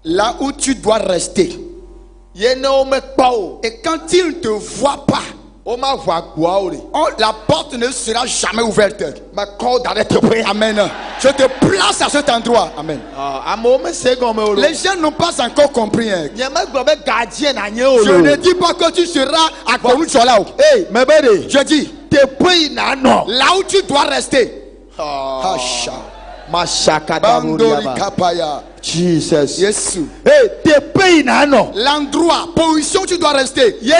Là où tu dois rester. Et quand il ne te voit pas, la porte ne sera jamais ouverte. Amen. Je te place à cet endroit. Amen. Les gens n'ont pas encore compris. Je ne dis pas que tu seras à Kouchola. Je dis, là où tu dois rester. Jesus. Yes. Hey, l'endroit, position où tu dois rester. Et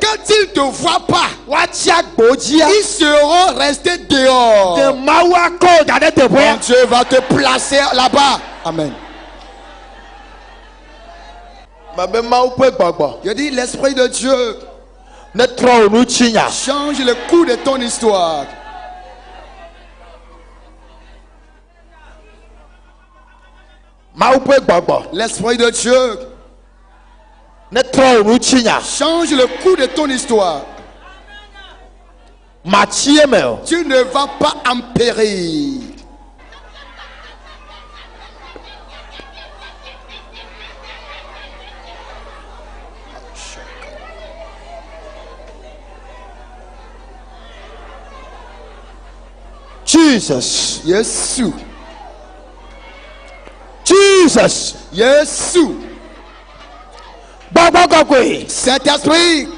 quand ils ne te voient pas, ils seront restés dehors. Mon Dieu va te placer là-bas. Amen. Je dis, l'Esprit de Dieu change le cours de ton histoire. L'Esprit de Dieu change le cours de ton histoire. Tu ne vas pas en périr. Jesus. Yes. Jesus. Yes. Saint-Esprit.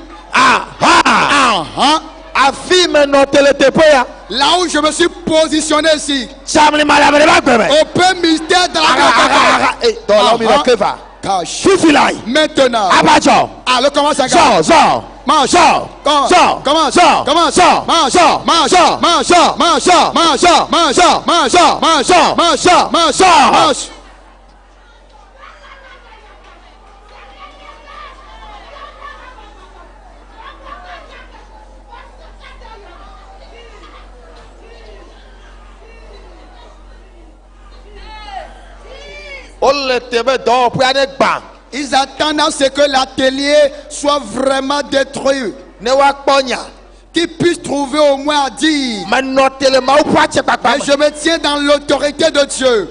Là où je me suis positionné ici. Aucun mystère dans la maintenant. Alors commence à marche. Ils attendent à ce que l'atelier soit vraiment détruit. Qu'ils puissent trouver au moins à dire. Et je me tiens dans l'autorité de Dieu.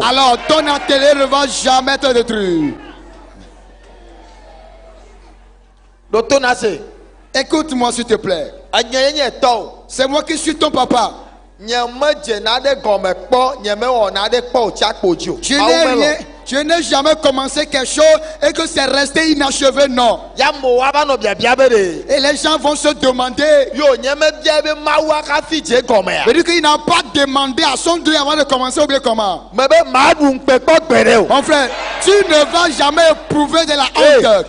Alors ton atelier ne va jamais être détruit. Écoute-moi s'il te plaît. C'est moi qui suis ton papa. Je n'ai jamais commencé quelque chose et que c'est resté inachevé, non. Et les gens vont se demander. Mais dit qu'il n'a pas demandé à son Dieu avant de commencer ou bien comment. Mon frère, tu ne vas jamais éprouver de la honte.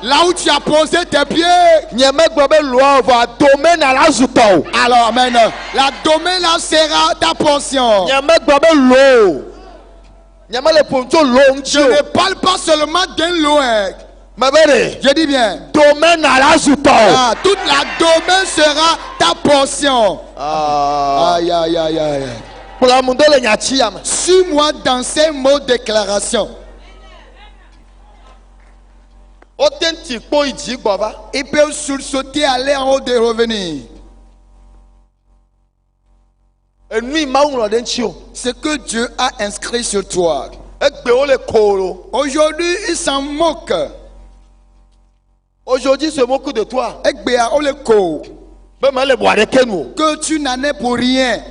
Là où tu as posé tes pieds. Alors, amen. La domaine là sera ta portion. Je ne parle pas seulement d'un loin. Je dis bien. Toute la domaine sera ta portion. Aïe, aïe, aïe, aïe. Suis-moi dans ces mots de déclaration. Il peut sursauter, aller en haut de revenir. Ce que Dieu a inscrit sur toi. Aujourd'hui, il s'en moque. Aujourd'hui, il se moque de toi. Que tu n'en es pour rien.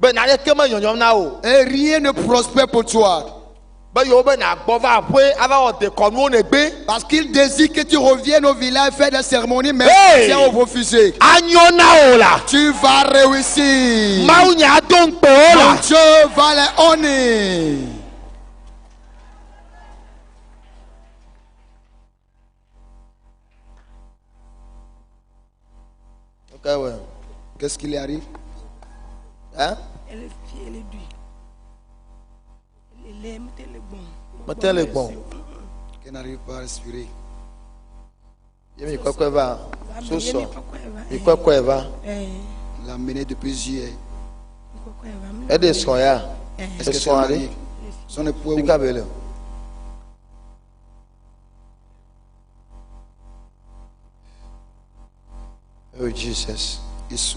Et rien ne prospère pour toi. Parce qu'il désire que tu reviennes au village faire des cérémonies, mais tu as refusé. Tu vas réussir. Mon Dieu va les honner. Qu'est-ce qu'il arrive? Hein? Elle est dure. Elle est bon. Qu'elle n'arrive pas à respirer. L'a mené depuis juillet. Est-ce que son époux est où? Oh Jesus. Isso.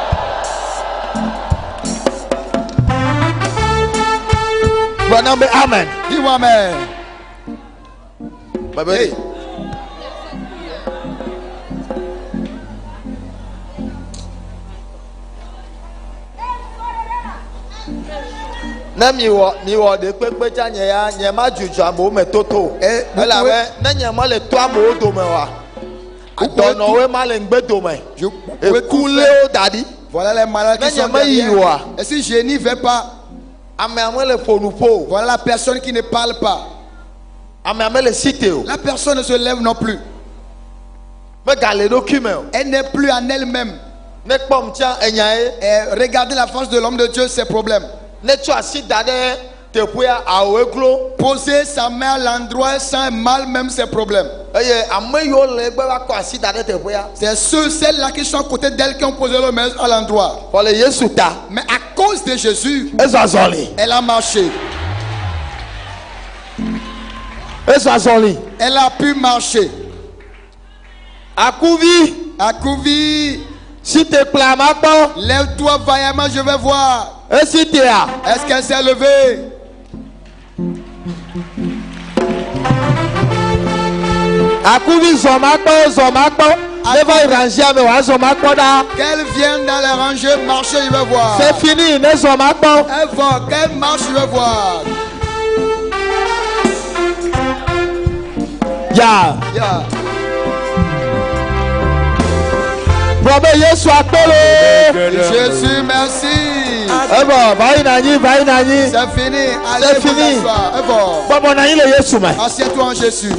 Prenons amen. Dis amen. Hey. Na mi wo de pepe cha nye ya nye ma juju amo me toto. Ela we na nye ma le to amo do me wa. Adono we ma le ngbe do me. E kule o dadi. Voilà les malades qui sont derrière. Et si je n'y vais pas, voilà la personne qui ne parle pas. La personne ne se lève non plus. Elle n'est plus en elle-même. Et regardez la face de l'homme de Dieu, ses problèmes. Poser sa main à l'endroit sans mal même ses problèmes. C'est celles-là qui sont à côté d'elle qui ont posé leur main à l'endroit. Mais à cause de Jésus, elle a marché. Elle a pu marcher. Akouvi. S'il te plaît, lève-toi vaillamment, je vais voir. Est-ce qu'elle s'est levée? Qu'elle vienne dans les rangées, marcher, je vais voir. C'est fini, elle va, qu'elle marche, je vais voir. Jésus, merci. C'est fini. Allez, assieds-toi en Jésus.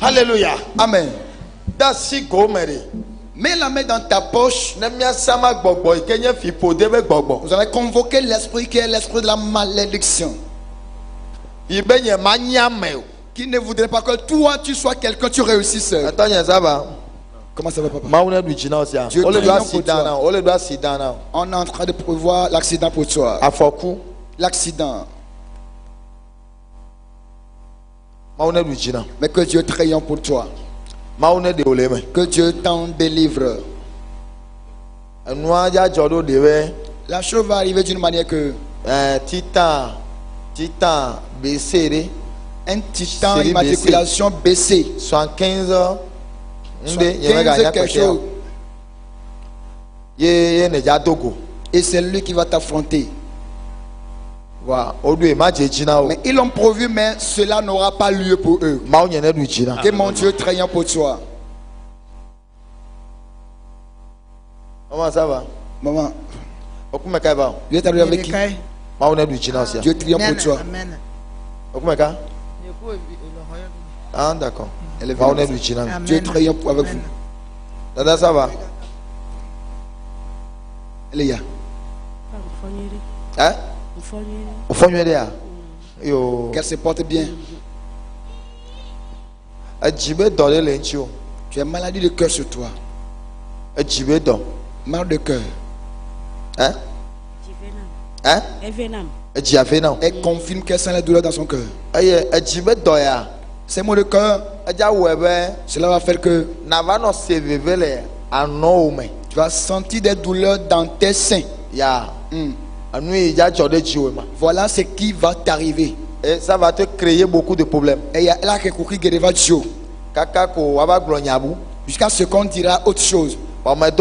Alléluia. Amen. Mets la main dans ta poche. Vous allez convoquer l'esprit qui est l'esprit de la malédiction. Qui ne voudrait pas que toi tu sois quelqu'un, tu réussisses. Comment ça va, papa? Dieu, on est en train de prévoir l'accident pour toi. L'accident. Mais que Dieu triomphe pour toi. Que Dieu t'en délivre. La chose va arriver d'une manière que un titan immatriculation baissée 75 quelque chose. Et c'est lui qui va t'affronter. Mais ils l'ont prévu, mais cela n'aura pas lieu pour eux. Que mon Dieu triomphe pour toi. Maman, ça va? Maman, Dieu est arrivé avec qui? Dieu triomphe pour toi. Ah, d'accord. Dieu triomphe avec vous. Dada, ça va? Eléa. Hein? Qu'elle se porte bien. Tu as maladie de cœur sur toi. Mal de cœur. Hein? Hein? Elle confirme qu'elle sent la douleur dans son cœur. Ces mots de cœur, cela va faire que tu vas sentir des douleurs dans tes seins. Voilà ce qui va t'arriver. Et ça va te créer beaucoup de problèmes. Et il y a là que jusqu'à ce qu'on dira autre chose. Mais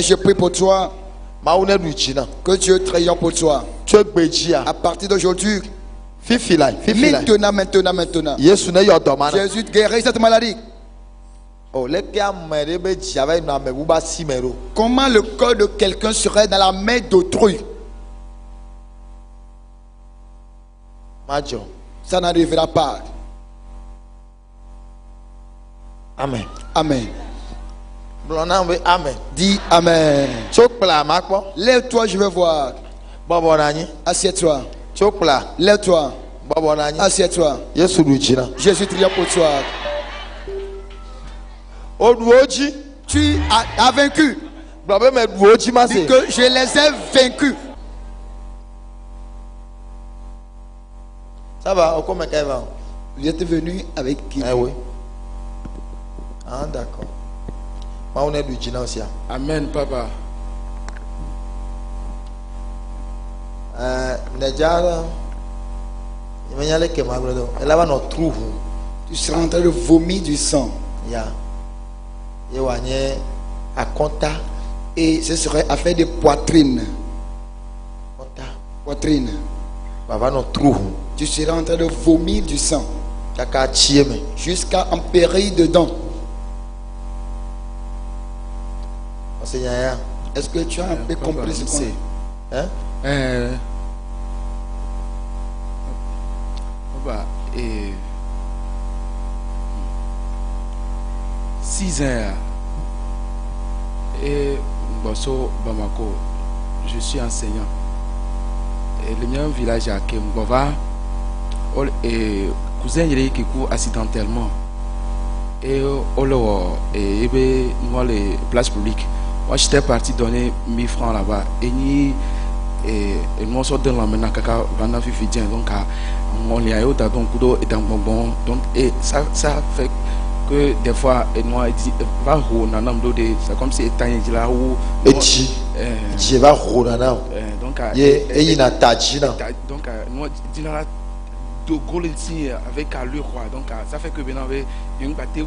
je prie pour toi. Que Dieu triomphe pour toi. À partir d'aujourd'hui, maintenant. Jésus guérit cette maladie. Comment le corps de quelqu'un serait dans la main d'autrui? Ça n'arrivera pas. Amen. Amen. Amen. Dis Amen. Lève-toi, je vais voir. Assieds-toi. Lève-toi. Assieds-toi. Jésus triomphe pour toi. Tu as vaincu. Dis que je les ai vaincus. Ça va, Vous êtes venu avec qui? Oui. Ah, d'accord. Amen, papa. Tu seras en train de vomir du sang. Et ce serait affaire de poitrine. Poitrine. Tu seras en train de vomir du sang jusqu'à empérir dedans. Est-ce que tu as un peu compris ce qu'on dit? 6 ans et Bosso Bamako, je suis enseignant. Et le mien village à Kembova, et cousin il qui court accidentellement. Et moi les places publiques. Moi j'étais parti donner 1000 francs là-bas. Et moi sort de la maintenant kaka vana fifidien donc on y a eu donc kudo et dans bonbon donc et ça fait que des fois et moi dit va ho nanam do de c'est comme si étant là où je va ho nanam donc et il a taji donc moi dit là de gros avec allure quoi donc ça fait que maintenant une bataille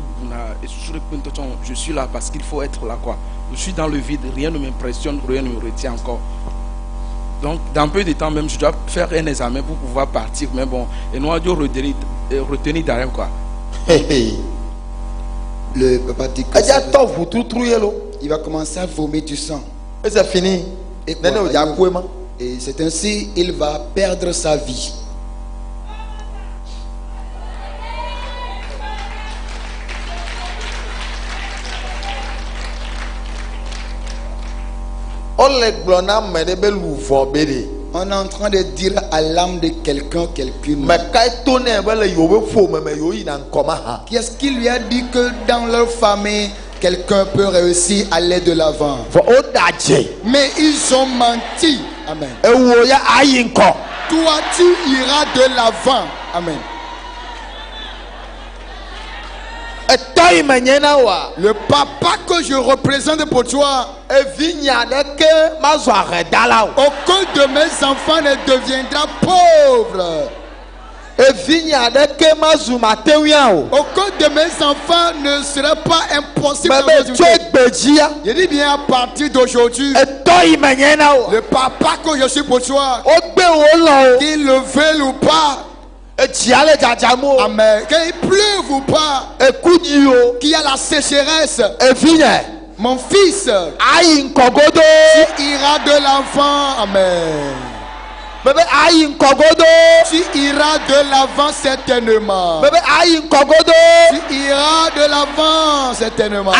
je suis là parce qu'il faut être là quoi. Je suis dans le vide, rien ne m'impressionne, rien ne me retient encore. Donc, dans peu de temps même, je dois faire un examen pour pouvoir partir. Mais bon, et nous allons retenir derrière quoi. Le papa dit que il va commencer à vomir du sang. Et c'est fini. Et c'est ainsi il va perdre sa vie. On est en train de dire à l'âme de quelqu'un, quelqu'une. Qu'est-ce qui lui a dit que dans leur famille, quelqu'un peut réussir à aller de l'avant? Mais ils ont menti. Amen. Toi, tu iras de l'avant. Amen. Le papa que je représente pour toi, aucun de mes enfants ne deviendra pauvre. Aucun de mes enfants ne sera pas impossible. Je dis bien à partir d'aujourd'hui, le papa que je suis pour toi, qu'il le veuille ou pas, amen, qu'il pleuve ou pas, qu'il y a la sécheresse, mon fils, tu iras de l'avant. Amen. Tu iras de l'avant certainement. Tu iras de l'avant certainement.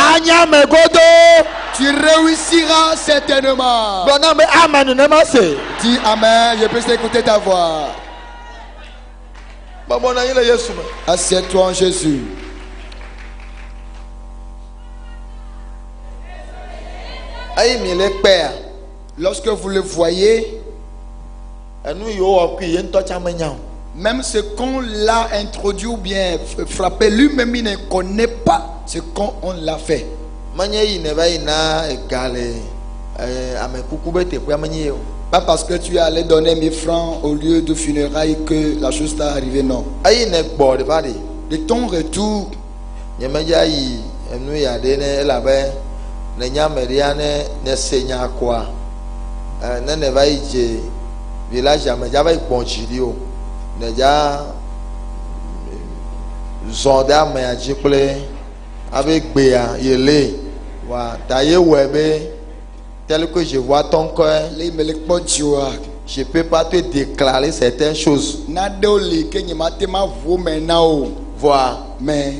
Tu réussiras certainement. Dis amen, je peux écouter ta voix. Assieds-toi en Jésus. Lorsque vous le voyez, même ce qu'on l'a introduit ou bien frappé, lui-même il ne connaît pas ce qu'on l'a fait. Pas parce que tu es allé donner 1000 francs au lieu de funérailles que la chose t'est arrivée, non. De ton retour, village j'avais bonjirio déjà zonda mais adjipler avec béa yele wa taillé webe tel que je vois ton cœur je peux pas te déclarer certaines choses voir mais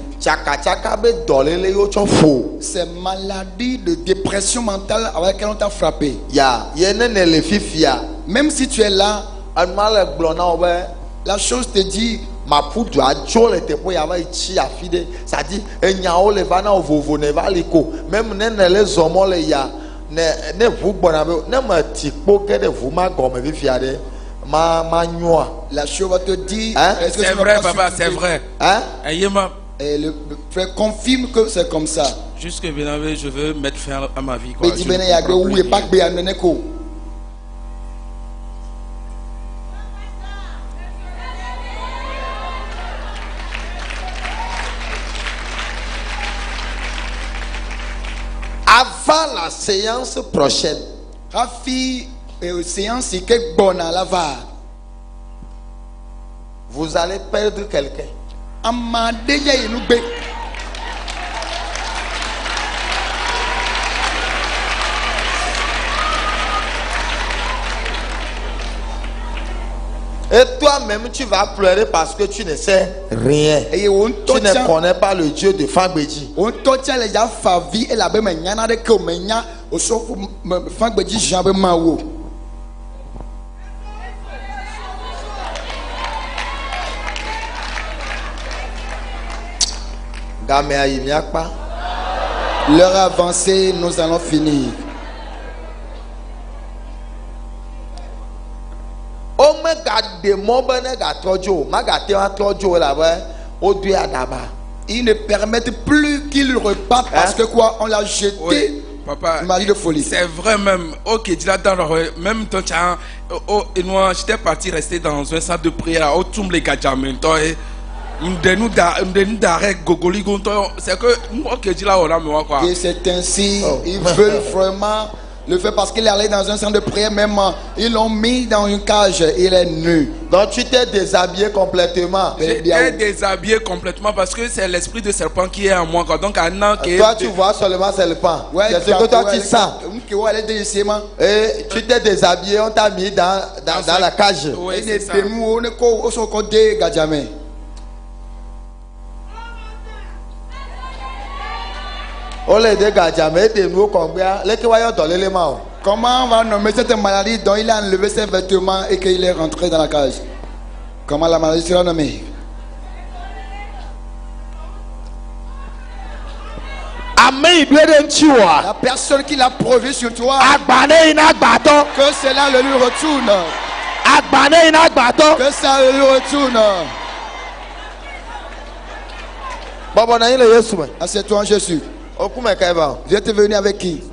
c'est maladie de dépression mentale avec laquelle on t'a frappé. Même si tu es là, la chose te dit la chose va te dire, hein? C'est vrai papa, c'est vrai, hein? Et le frère confirme que c'est comme ça. Jusque je veux mettre fin à ma vie. la séance prochaine, Rafi séance qui bonne à la va. Vous allez perdre quelqu'un. Et toi-même, tu vas pleurer parce que tu ne sais rien. Tu ne connais pas le Dieu de Fangbeji. L'heure avancée, nous allons finir. Ils ne permettent plus qu'il reparte parce que quoi, on l'a jeté. Oui, papa, de folie. C'est vrai même. Ok, même temps, et moi, j'étais parti rester dans un centre de prière au Tumble Gadjamin. C'est que et c'est ainsi, ils veulent vraiment le faire parce qu'il est allé dans un centre de prière, même ils l'ont mis dans une cage, il est nu. Donc tu t'es déshabillé complètement. J'étais déshabillé complètement parce que c'est l'esprit de serpent qui est en moi. Donc toi tu vois seulement serpent. Ouais, c'est ce que toi tu sens. Et tu t'es déshabillé, on t'a mis dans la cage. Oui, c'est ça. Comment on va nommer cette maladie dont il a enlevé ses vêtements et qu'il est rentré dans la cage? Comment la maladie sera nommée? La personne qui l'a prévu sur toi, que cela le lui retourne. Que ça le lui retourne. Assieds-toi en Jésus. Vous êtes venu avec qui?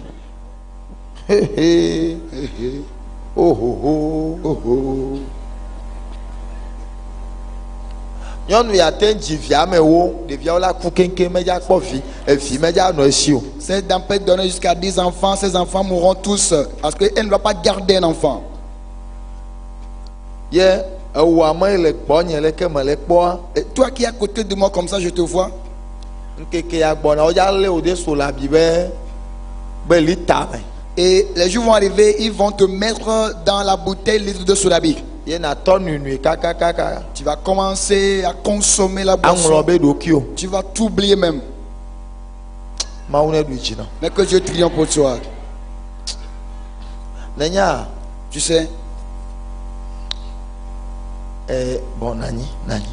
Cette dame peut donner jusqu'à 10 enfants. Ces enfants mourront tous parce qu'elle ne va pas garder un enfant. Et toi qui es à côté de moi comme ça, je te vois. Et les jours vont arriver, ils vont te mettre dans la bouteille litre de solabi. Tu vas commencer à consommer la boisson. Tu vas t'oublier même. Mais que Dieu triomphe pour toi. Tu sais.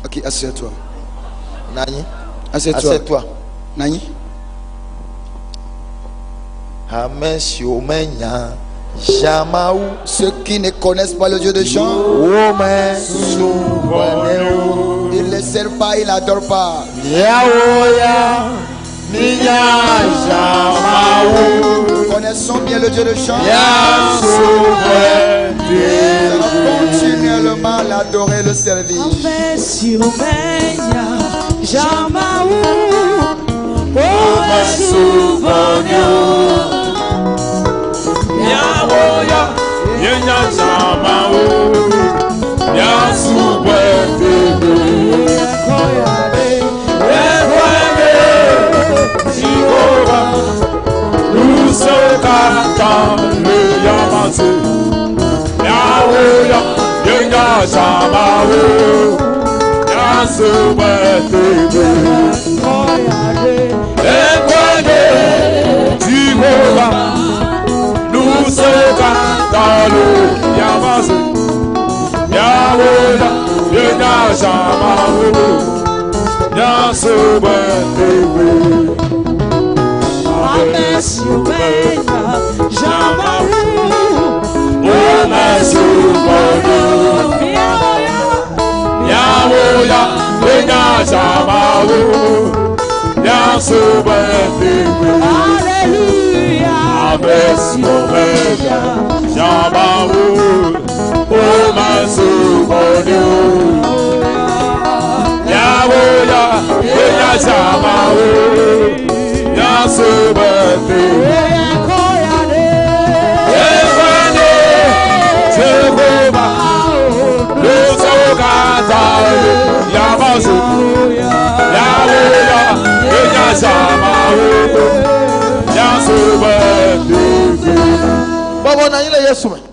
Ok, assieds-toi. Assieds-toi. Nani? Ceux qui ne connaissent pas le Dieu de chant, ils ne le servent pas, ils ne l'adorent pas. Connaissons bien le Dieu de chant. Nous allons continuellement l'adorer, le servir.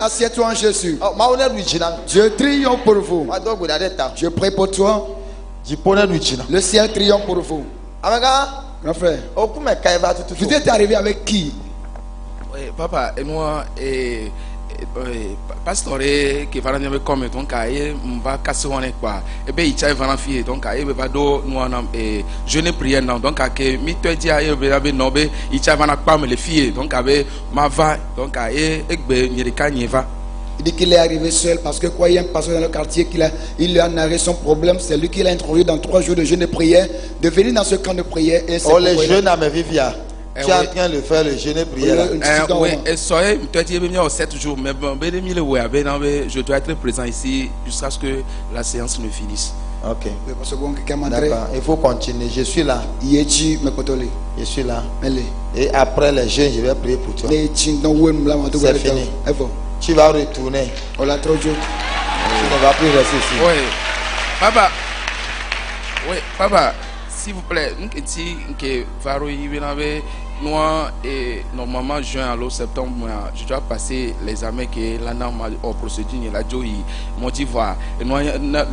Assieds-toi en Jésus. Dieu triomphe pour vous. Je prie pour toi. Le ciel triomphe pour vous. Grand frère, vous êtes arrivé avec qui? Oui, papa, et moi, pasteur qui va nous comme donc on va casser on est quoi et ben il va en fier donc il va do nous on jeûner prière donc que mi te dia il va no be il va na pas me les filles donc avec ma va donc et be nyerika nyeva. Il dit qu'il est arrivé seul parce que quoi, il y a un pasteur dans le quartier il lui a narré son problème. C'est lui qui l'a introduit dans 3 jours de jeûne et prière, de venir dans ce camp de prière. Et les jeunes à mes vivia. Tu es en train de faire le jeûne et prière. Oui, et soyez, tu as dit 7 jours, mais je dois être présent ici jusqu'à ce que la séance ne finisse. Ok. D'accord, il faut continuer. Je suis là. Je suis là. Et après les jeûnes, je vais prier pour toi. C'est fini. Tu vas retourner. Tu ne vas plus rester ici. Oui. Papa, s'il vous plaît, normalement juin à septembre, je dois passer les examens que la norme en procédure et la joie m'ont dit voir. Et nous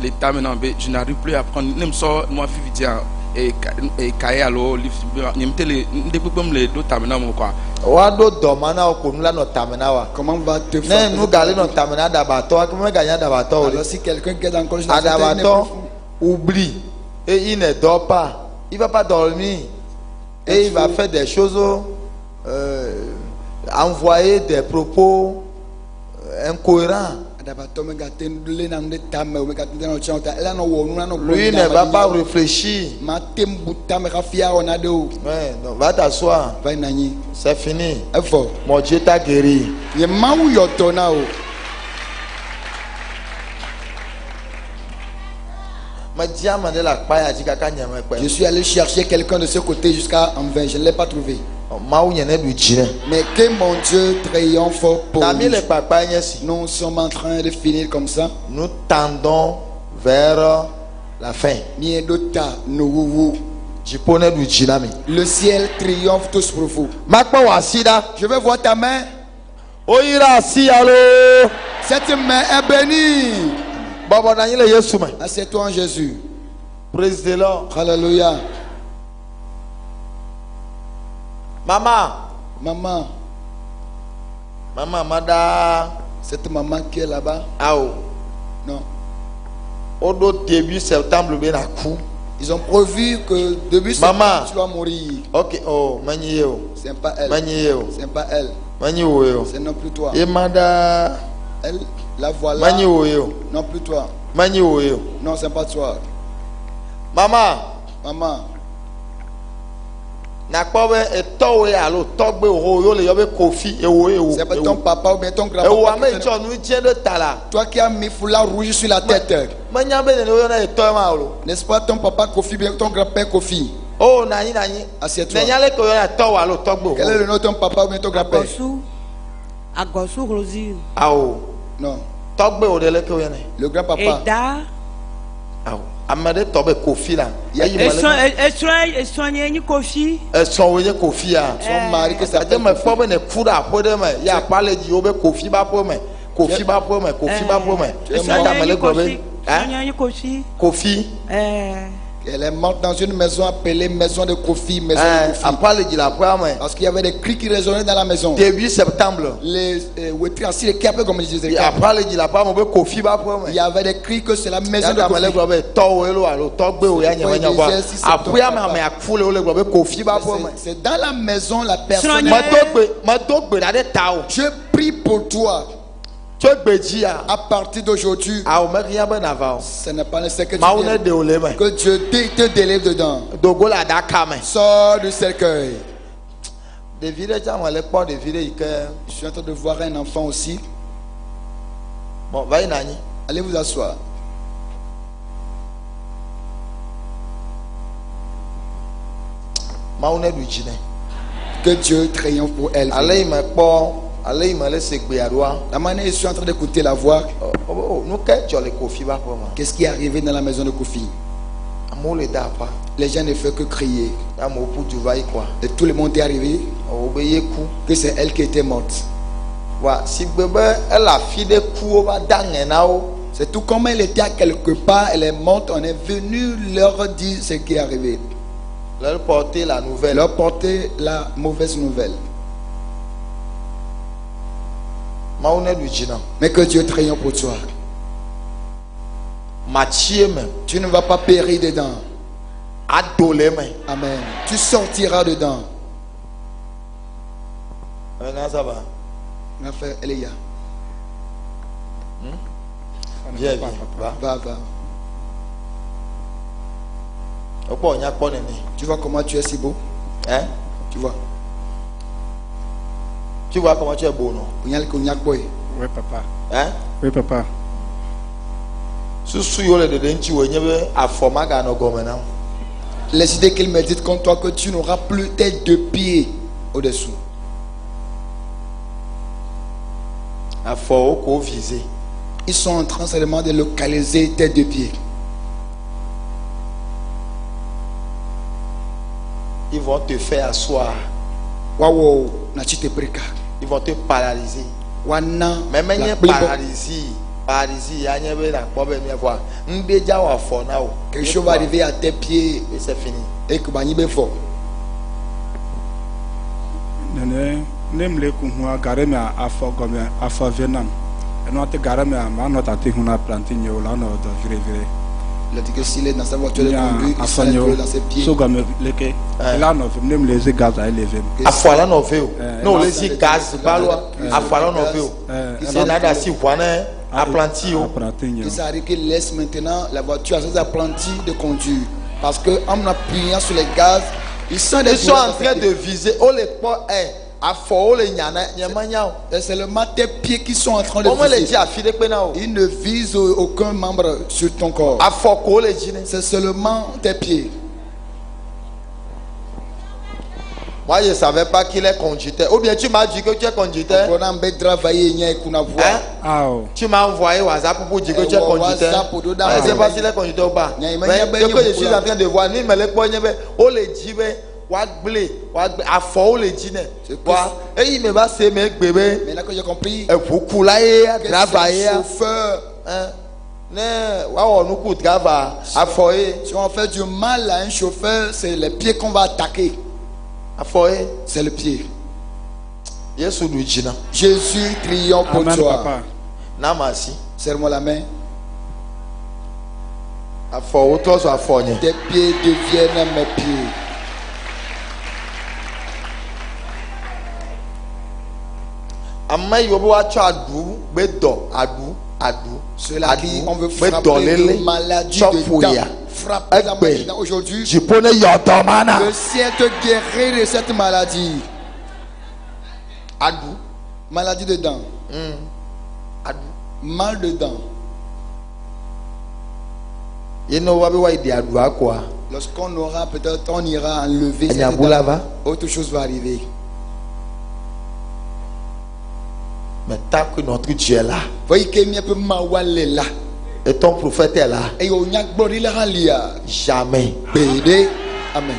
l'état maintenant, je n'arrive plus à prendre même ça moi et cahier alors les deux tamina quoi. Comment va te faire? Nous galons notre tamina d'abattoir. Comment gagner d'abattoir? Alors si quelqu'un qui est dans le congé oublie et il ne dort pas, il va pas dormir et il va faire des choses, envoyer des propos incohérents. Lui ne va pas réfléchir. Ouais, donc va t'asseoir. C'est fini. Mon Dieu t'a guéri. Je suis allé chercher quelqu'un de ce côté jusqu'à Anvers. Je ne l'ai pas trouvé. Mais que mon Dieu triomphe pour nous. Nous sommes en train de finir comme ça. Nous tendons vers la fin. Le ciel triomphe tous pour vous. Je vais voir ta main. Cette main est bénie. Assieds-toi en Jésus. Praise the Lord. Alléluia. Maman, Mada. Cette maman qui est là-bas. Non. Au début septembre, ils ont prévu que début septembre tu vas mourir. Ok, c'est pas elle. C'est pas elle. C'est non plus toi. Et Mada. Elle, la voilà. Non plus toi. Non, c'est pas toi. Maman. C'est pas ton papa ou bien ton grand-papa. Toi qui as mis foulard rouge sur la tête. N'est-ce pas ton papa Kofi bien ton grand-père Kofi? Oh, nani. Assieds-toi. Quel est le nom de ton papa ou bien ton grand-père? Agosu Rosie. Non. Le grand-papa. Eda. Amade tobe Kofi là. Soigner Kofi. Son mari que ça me forme ne foudre après demain. Il y a pas les diobes Kofi ba pour moi. Kofi ba pour moi. Kofi. Elle est morte dans une maison appelée maison de Kofi. Parce qu'il y avait des cris qui résonnaient dans la maison. Début septembre. Les comme je disais. Il y avait des cris que c'est la maison de Kofi. C'est dans la maison la personne. Je prie pour toi. À partir d'aujourd'hui, ce n'est pas nécessaire que que Dieu te délivre dedans. Sors du cercueil. Je suis en train de voir un enfant aussi. Allez vous asseoir. Que Dieu triomphe pour elle. La manière je suis en train d'écouter la voix. Qu'est-ce qui est arrivé dans la maison de Kofi? Les gens ne font que crier. Et tout le monde est arrivé que c'est elle qui était morte. C'est tout comme elle était à quelque part, elle est morte, on est venu leur dire ce qui est arrivé. Leur porter la nouvelle. Leur porter la mauvaise nouvelle. Mais que Dieu triomphe pour toi. Tu ne vas pas périr dedans. Amen. Tu sortiras dedans. On a fait Elia. Viens, va. Tu vois comment tu es si beau? Hein? Tu vois? Tu vois comment tu es beau, non? Oui, papa. Hein? Oui, papa. Les idées qu'il médite contre toi, que tu n'auras plus tes deux pieds au-dessous. Ils sont en train seulement de localiser tes deux pieds. Ils vont te faire asseoir. Ils vont te paralyser. Même paralysie, quelque chose va arriver à tes pieds et c'est fini. Et que Banibé fort. Il a dit que s'il est dans sa voiture de conduite, il sera dans ses pieds. Il s'arrive qu'il laisse maintenant la voiture à ses apprentis de conduire. Parce qu'en appuyant sur les gaz, ils sont en train de viser. C'est seulement tes pieds qui sont en train de viser. Ils ne visent aucun membre sur ton corps. C'est seulement tes pieds. Moi, je ne savais pas qu'il est conducteur. Ou bien tu m'as dit que tu es conducteur. Tu m'as envoyé WhatsApp pour dire que tu es conducteur. Je ne sais pas s'il est conducteur ou pas. Mais ce que je suis en train de voir, il me l'a dit. Et il me va s'aimer bébé. Maintenant que j'ai compris, si on fait du mal à un chauffeur, c'est les pieds qu'on va attaquer. C'est le pied. Jésus triomphe pour toi. Serre-moi la main. Tes pieds deviennent mes pieds. Ceux-là qui on veut frapper la maladie de dents. Frapper la maladie aujourd'hui. Le ciel te guérit de cette maladie. Maladie de dents. Mal de dents. Lorsqu'on aura peut-être, on ira enlever cette dent, autre chose va arriver. Mais tant que notre Dieu est là, et ton prophète est là, jamais. Amen.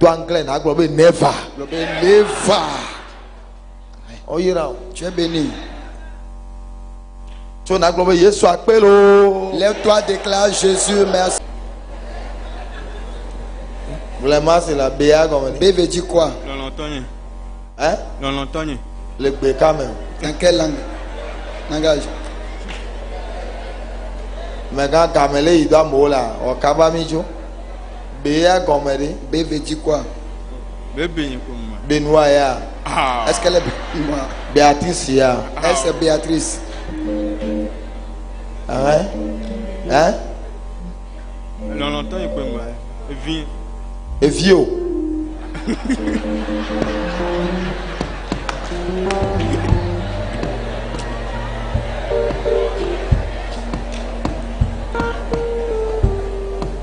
Never. Tu es béni. Lève-toi, déclare Jésus, merci. Vraiment, c'est la béa comme B veut dire quoi? Hein? Le B quand même. Dans quelle langue? Langage. Mais quand Kamele il doit mourir, au Kabamijo, béa comme B veut dire quoi? Benoît. Est-ce qu'elle est Benoît? Béatrice. Est-ce que Béatrice? Hein? Et vieux.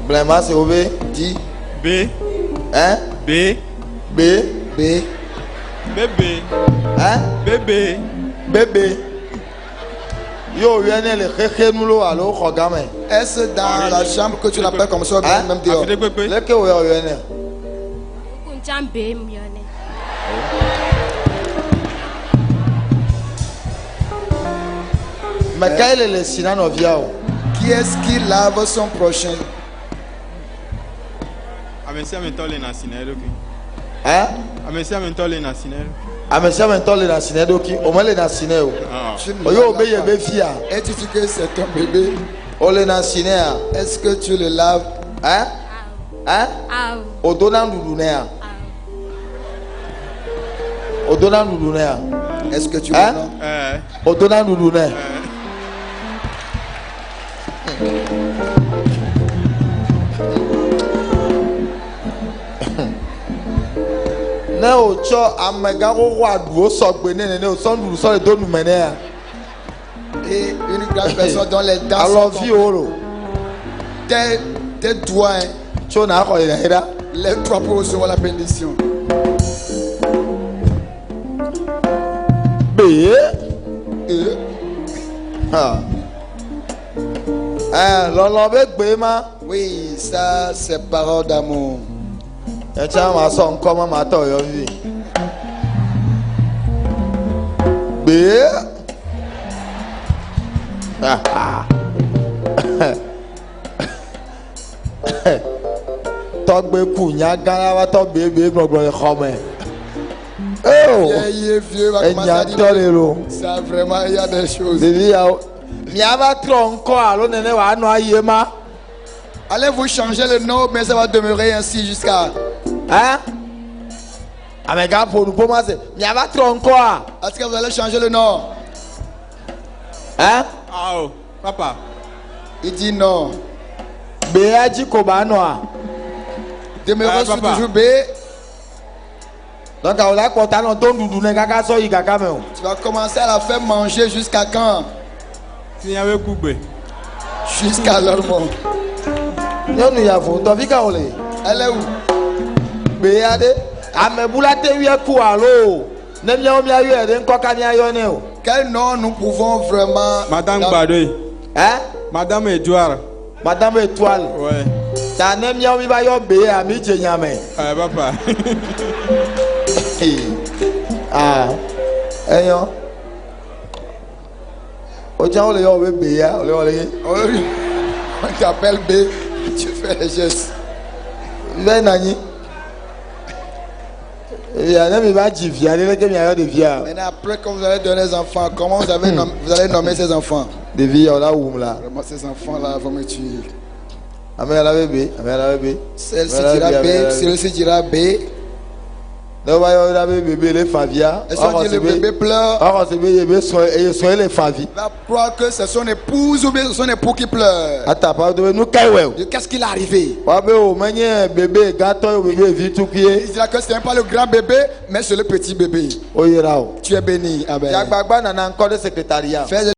Vraiment, c'est OB. Dis. B. Hein? B. B. B. Bébé. Hein? Bébé. Bébé. Est-ce dans la chambre que tu l'appelles comme ça, même dehors? Mais quel est le sinan of Yao? Qui est-ce qui lave son prochain? Amesia mentole na sinero ki. Hein? Amesia mentole na sinero. Amesia mentole na sinero ki. O mele na sinero. Oyo obeye be fia. Et tu dis que c'est ton bébé. Ole na sinero. Est-ce que tu le laves? Hein? Hein? Odona ndudunea. Odona ndudunea. Est-ce que tu le laves? Odona ndudunea. Ne o tso amega wo aduwo sɔgbe ne o sɔndu sɔle do nume ne ya. Et une grande personne dont les dents sont tombées. Tes doigts, les doigts pour recevoir la bénédiction. Oui, ça c'est parole d'amour. Togbe kunya garawa to bebe gbogbo le xome. Vieux va commencer à dire ça vraiment il y a des choses. Allez-vous changer le nom mais ça va demeurer ainsi jusqu'à hein? Amega pour nous commencer. Est-ce que vous allez changer le nom? Hein? Oh, papa. Il dit non. Béaji Kobanoa. Demeurez sur toujours B. Donc, tu vas commencer à la faire manger jusqu'à quand? Jusqu'à leur mort. Elle est où? Béade. Quel nom nous pouvons vraiment... Madame Badoy. Hein? Madame Edouard. Madame Étoile. Ouais. Ta name ya mi ba yo be ami je nyame. Papa. Ah. Eyo. O ja o le yo be ya, o le. On t'appelle B, tu fais les gestes. Mais nani. Maintenant, après que vous allez donner les enfants, comment vous allez nommer ces enfants? Des vies là où là. Vraiment, ces enfants-là vont me tuer. Celle-ci dira B, celle-ci dira B. Et si le bébé pleure, il va croire que c'est son épouse ou bien c'est son époux qui pleure. Qu'est-ce qu'il est arrivé? Il dira que ce n'est pas le grand bébé, mais c'est le petit bébé. Tu es béni. Amen.